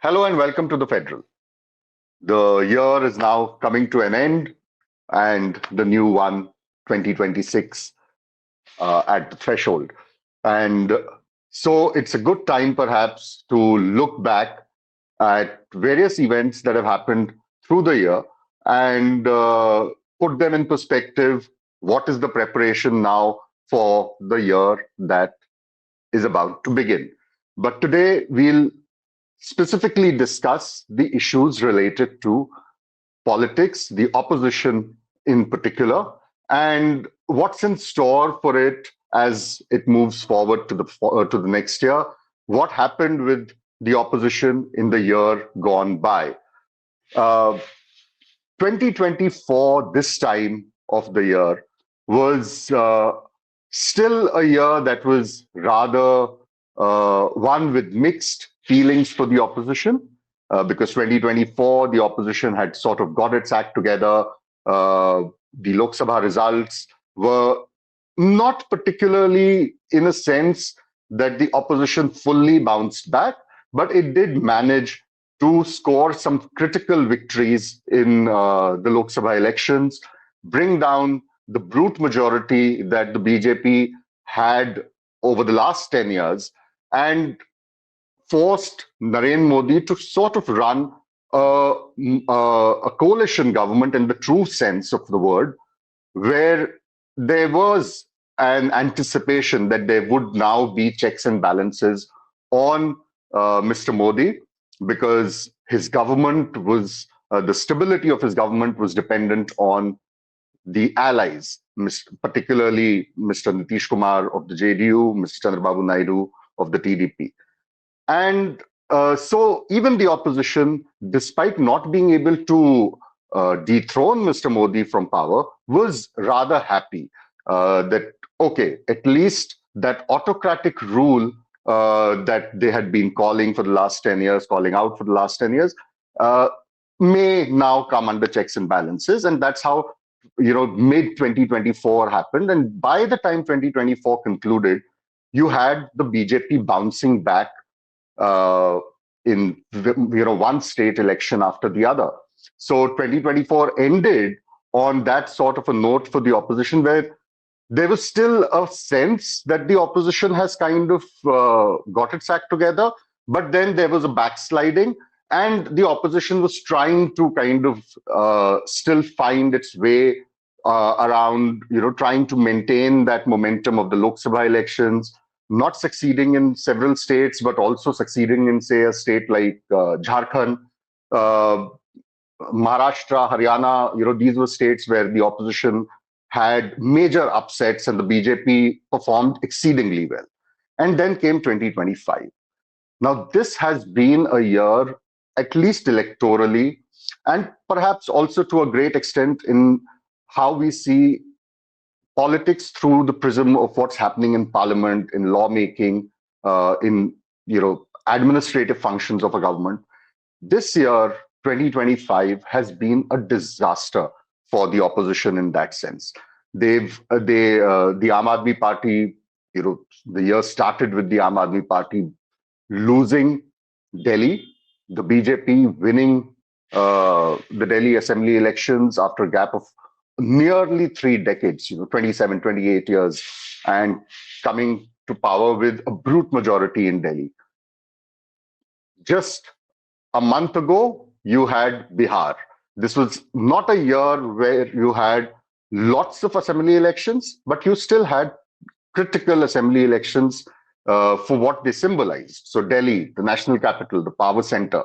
Hello and welcome to the Federal. The year is now coming to an end, and the new one, 2026, at the threshold. And so it's a good time, perhaps, to look back at various events that have happened through the year and put them in perspective. What is the preparation now for the year that is about to begin? But today we'll specifically discuss the issues related to politics, the opposition in particular, and what's in store for it as it moves forward to the next year. What happened with the opposition in the year gone by? Uh, 2024, this time of the year, was still a year that was rather one with mixed feelings for the opposition, because 2024, the opposition had sort of got its act together. The Lok Sabha results were not particularly, in a sense, that the opposition fully bounced back, but it did manage to score some critical victories in the Lok Sabha elections, bring down the brute majority that the BJP had over the last 10 years, and forced Narendra Modi to sort of run a coalition government in the true sense of the word, where there was an anticipation that there would now be checks and balances on Mr. Modi, because his government was, the stability of his government was dependent on the allies, particularly Mr. Nitish Kumar of the JDU, Mr. Chandrababu Naidu of the TDP. And so even the opposition, despite not being able to dethrone Mr. Modi from power, was rather happy that, okay, at least that autocratic rule that they had been calling for the last 10 years, calling out for the last 10 years, may now come under checks and balances. And that's how, mid 2024 happened. And by the time 2024 concluded, you had the BJP bouncing back in one state election after the other. So 2024 ended on that sort of a note for the opposition, where there was still a sense that the opposition has kind of got its act together, but then there was a backsliding, and the opposition was trying to kind of still find its way around, trying to maintain that momentum of the Lok Sabha elections, not succeeding in several states, but also succeeding in, say, a state like Jharkhand, Maharashtra, Haryana. These were states where the opposition had major upsets and the BJP performed exceedingly well. And then came 2025. Now, this has been a year, at least electorally, and perhaps also to a great extent in how we see politics through the prism of what's happening in parliament, in lawmaking, in administrative functions of a government. This year, 2025, has been a disaster for the opposition in that sense. The Aam Aadmi Party, the year started with the Aam Aadmi Party losing Delhi, the BJP winning the Delhi Assembly elections after a gap of nearly 3 decades, 27, 28 years, and coming to power with a brute majority in Delhi. Just a month ago, you had Bihar. This was not a year where you had lots of assembly elections, but you still had critical assembly elections for what they symbolized. So Delhi, the national capital, the power center,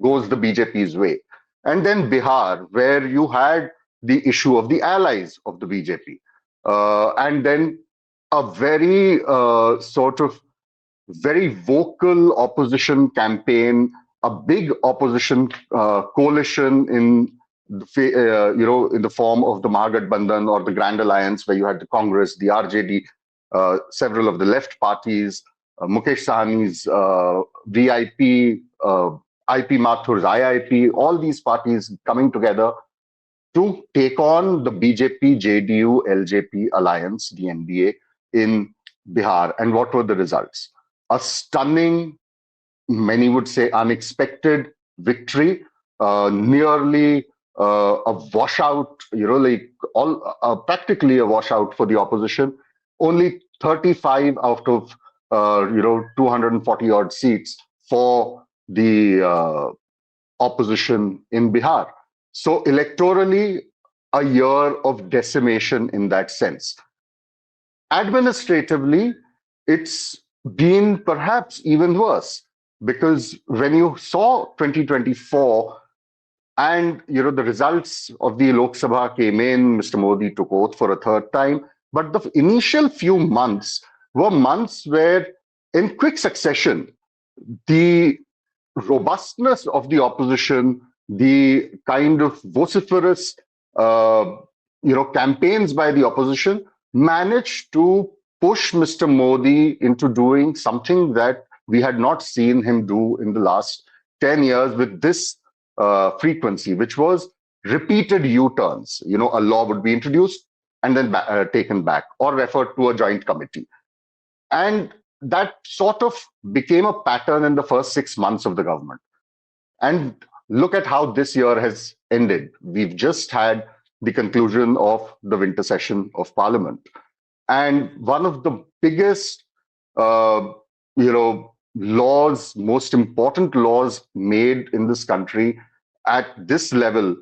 goes the BJP's way. And then Bihar, where you had the issue of the allies of the BJP. And then a very sort of very vocal opposition campaign, a big opposition coalition in in the form of the Mahagathbandhan or the Grand Alliance, where you had the Congress, the RJD, several of the left parties, Mukesh Sahani's VIP, IP Mathur's IIP, all these parties coming together to take on the BJP, JDU, LJP alliance, the NDA, in Bihar. And what were the results? A stunning many would say unexpected victory, nearly a washout, like all practically a washout for the opposition. Only 35 out of 240 odd seats for the opposition in Bihar. So electorally, a year of decimation in that sense. Administratively, it's been perhaps even worse, because when you saw 2024 and the results of the Lok Sabha came in, Mr. Modi took oath for a third time, but the initial few months were months where in quick succession the robustness of the opposition, the kind of vociferous, uh, campaigns by the opposition managed to push Mr. Modi into doing something that we had not seen him do in the last 10 years with this frequency, which was repeated U-turns. A law would be introduced and then taken back or referred to a joint committee. And that sort of became a pattern in the first 6 months of the government. And look at how this year has ended. We've just had the conclusion of the winter session of Parliament. And one of the biggest, laws, most important laws made in this country at this level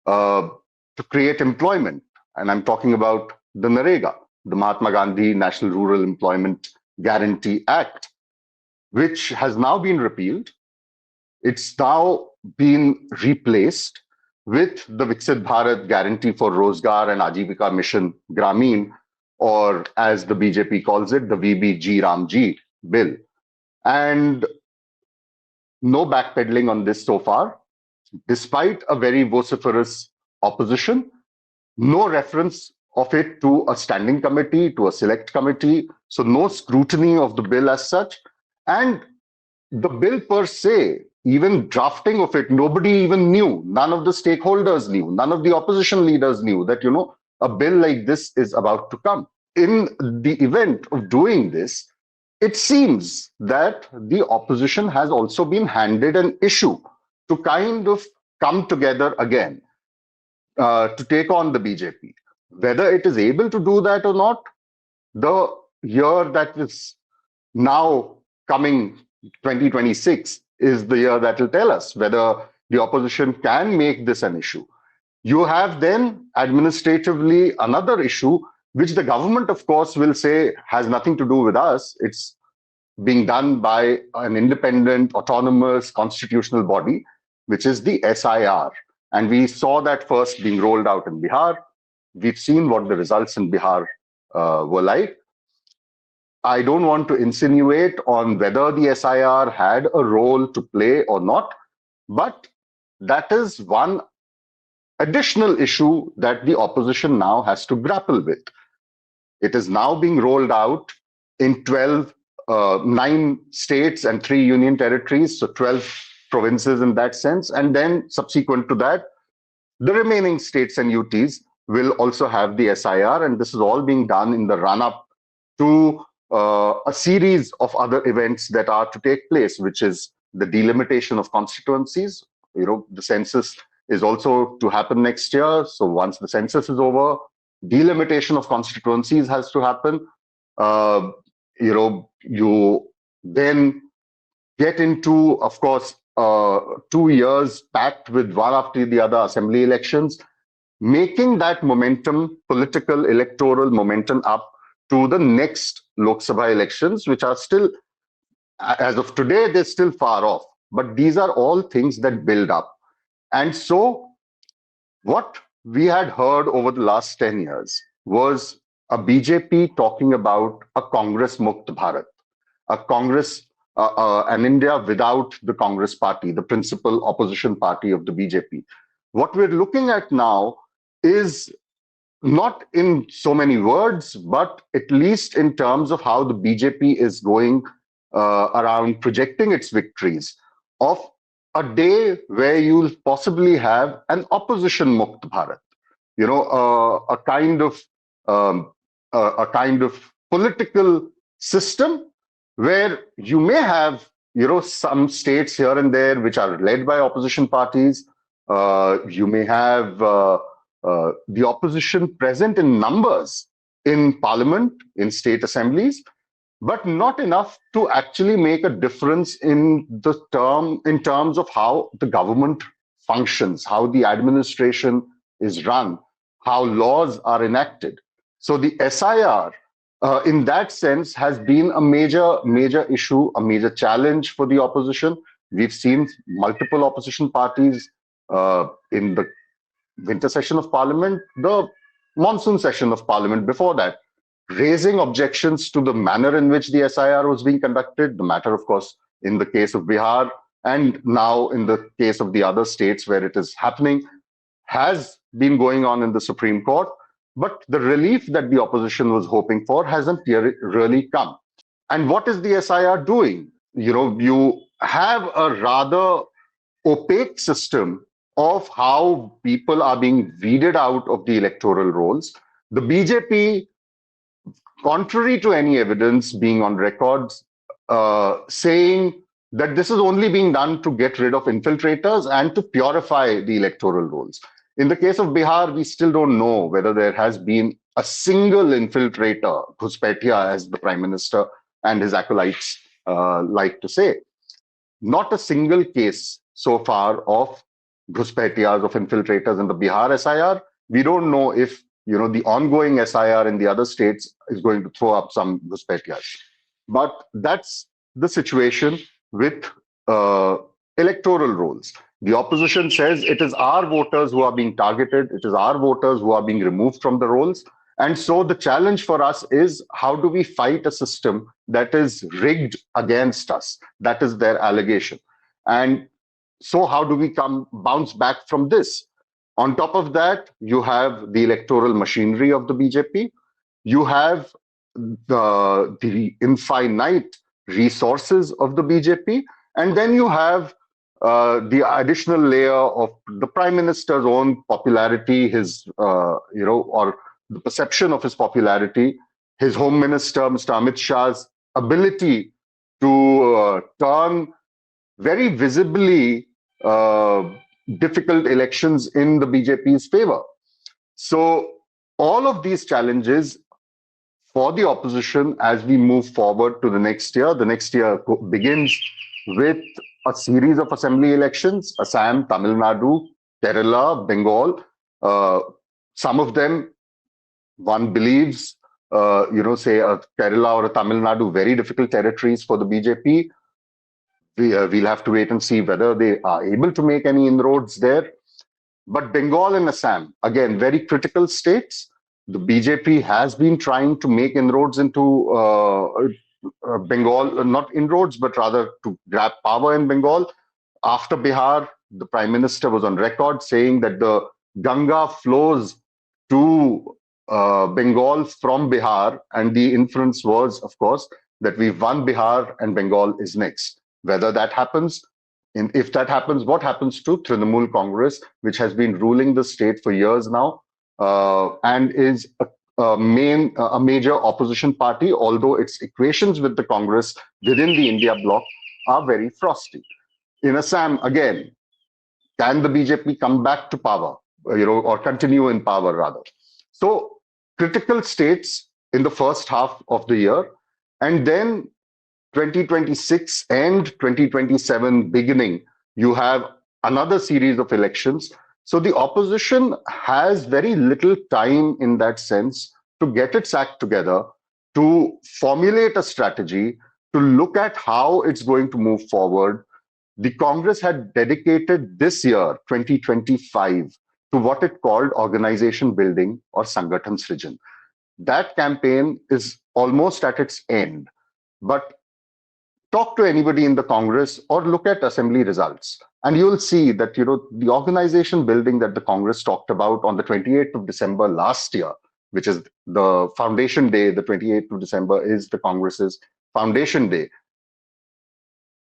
uh, to create employment. And I'm talking about the NREGA, the Mahatma Gandhi National Rural Employment Guarantee Act, which has now been repealed. It's now been replaced with the Viksit Bharat Guarantee for Rozgar and Ajivika Mission Grameen, or as the BJP calls it, the VBG Ramji bill. And no backpedaling on this so far, despite a very vociferous opposition, no reference of it to a standing committee, to a select committee, so no scrutiny of the bill as such. And the bill per se, even drafting of it, nobody even knew. None of the stakeholders knew. None of the opposition leaders knew that, a bill like this is about to come. In the event of doing this, it seems that the opposition has also been handed an issue to kind of come together again, to take on the BJP. Whether it is able to do that or not, the year that is now coming, 2026, is the year that will tell us whether the opposition can make this an issue. You have then administratively another issue, which the government, of course, will say has nothing to do with us. It's being done by an independent, autonomous, constitutional body, which is the SIR. And we saw that first being rolled out in Bihar. We've seen what the results in Bihar were like. I don't want to insinuate on whether the SIR had a role to play or not, but that is one additional issue that the opposition now has to grapple with. It is now being rolled out in 9 states and 3 union territories, so 12 provinces in that sense. And then subsequent to that, the remaining states and UTs will also have the SIR, and this is all being done in the run-up to a series of other events that are to take place, which is the delimitation of constituencies. The census is also to happen next year. So once the census is over, delimitation of constituencies has to happen. You then get into, of course, 2 years packed with one after the other assembly elections, making that momentum, political, electoral momentum up to the next Lok Sabha elections, which are still, as of today, they're still far off. But these are all things that build up. And so what we had heard over the last 10 years was a BJP talking about a Congress Mukt Bharat, a Congress, an India without the Congress party, the principal opposition party of the BJP. What we're looking at now is not in so many words, but at least in terms of how the BJP is going around projecting its victories, of a day where you'll possibly have an opposition Mukt Bharat, a kind of a kind of political system where you may have some states here and there which are led by opposition parties. You may have the opposition present in numbers in parliament, in state assemblies, but not enough to actually make a difference in terms of how the government functions, how the administration is run, how laws are enacted. So the SIR, in that sense, has been a major issue, a major challenge for the opposition. We've seen multiple opposition parties in the winter session of parliament, the monsoon session of parliament before that, raising objections to the manner in which the SIR was being conducted, the matter, of course, in the case of Bihar, and now in the case of the other states where it is happening, has been going on in the Supreme Court. But the relief that the opposition was hoping for hasn't really come. And what is the SIR doing? You have a rather opaque system of how people are being weeded out of the electoral rolls. The BJP, contrary to any evidence being on records, saying that this is only being done to get rid of infiltrators and to purify the electoral rolls. In the case of Bihar, we still don't know whether there has been a single infiltrator, Ghuspetia, as the prime minister and his acolytes like to say. Not a single case so far of Ghuspetias, of infiltrators in the Bihar SIR. We don't know if the ongoing SIR in the other states is going to throw up some Ghuspetias. But that's the situation with electoral rolls. The opposition says it is our voters who are being targeted, it is our voters who are being removed from the rolls. And so the challenge for us is, how do we fight a system that is rigged against us? That is their allegation. And so how do we bounce back from this? On top of that, you have the electoral machinery of the BJP. You have the infinite resources of the BJP. And then you have the additional layer of the prime minister's own popularity, his, or the perception of his popularity, his home minister, Mr. Amit Shah's ability to turn very visibly difficult elections in the BJP's favor. So all of these challenges for the opposition as we move forward to the next year begins with a series of assembly elections: Assam, Tamil Nadu, Kerala, Bengal. Some of them, one believes, say a Kerala or a Tamil Nadu, very difficult territories for the BJP. We'll have to wait and see whether they are able to make any inroads there. But Bengal and Assam, again, very critical states. The BJP has been trying to make inroads into Bengal, not inroads, but rather to grab power in Bengal. After Bihar, the prime minister was on record saying that the Ganga flows to Bengal from Bihar, and the inference was, of course, that we've won Bihar and Bengal is next. Whether that happens, and if that happens, what happens to Trinamool Congress, which has been ruling the state for years now, and is a major opposition party, although its equations with the Congress within the India bloc are very frosty. In Assam, again, can the BJP come back to power, or continue in power rather? So critical states in the first half of the year, and then 2026 and 2027 beginning, you have another series of elections. So the opposition has very little time in that sense to get its act together, to formulate a strategy, to look at how it's going to move forward. The Congress had dedicated this year, 2025, to what it called organization building or Sangathan Srijan. That campaign is almost at its end. But talk to anybody in the Congress or look at assembly results, and you'll see that the organization building that the Congress talked about on the 28th of December last year, which is the foundation day. The 28th of December is the Congress's foundation day.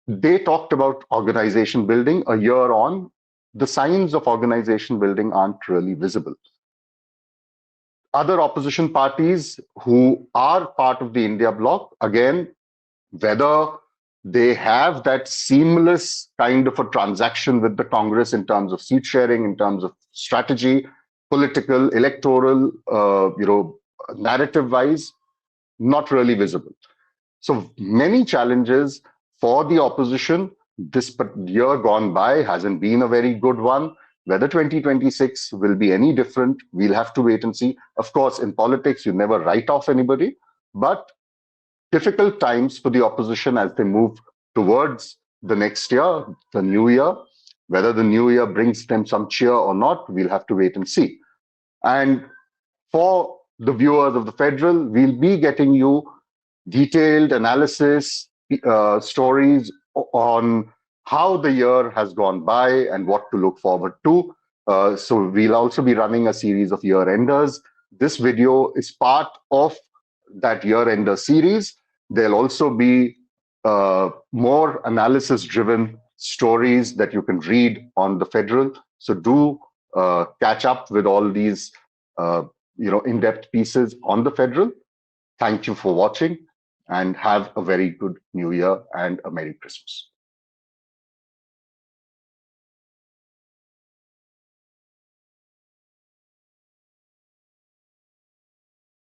They talked about organization building. A year on, the signs of organization building aren't really visible. Other opposition parties who are part of the India bloc, again, whether They have that seamless kind of a transaction with the Congress in terms of seat sharing, in terms of strategy, political, electoral, narrative-wise, not really visible. So many challenges for the opposition. This year gone by hasn't been a very good one. Whether 2026 will be any different, we'll have to wait and see. Of course, in politics, you never write off anybody, but difficult times for the opposition as they move towards the next year, the new year. Whether the new year brings them some cheer or not, we'll have to wait and see. And for the viewers of the Federal, we'll be getting you detailed analysis, stories on how the year has gone by and what to look forward to. So we'll also be running a series of year-enders. This video is part of that year-ender series. There'll also be more analysis-driven stories that you can read on the Federal. So do catch up with all these in-depth pieces on the Federal. Thank you for watching and have a very good New Year and a Merry Christmas.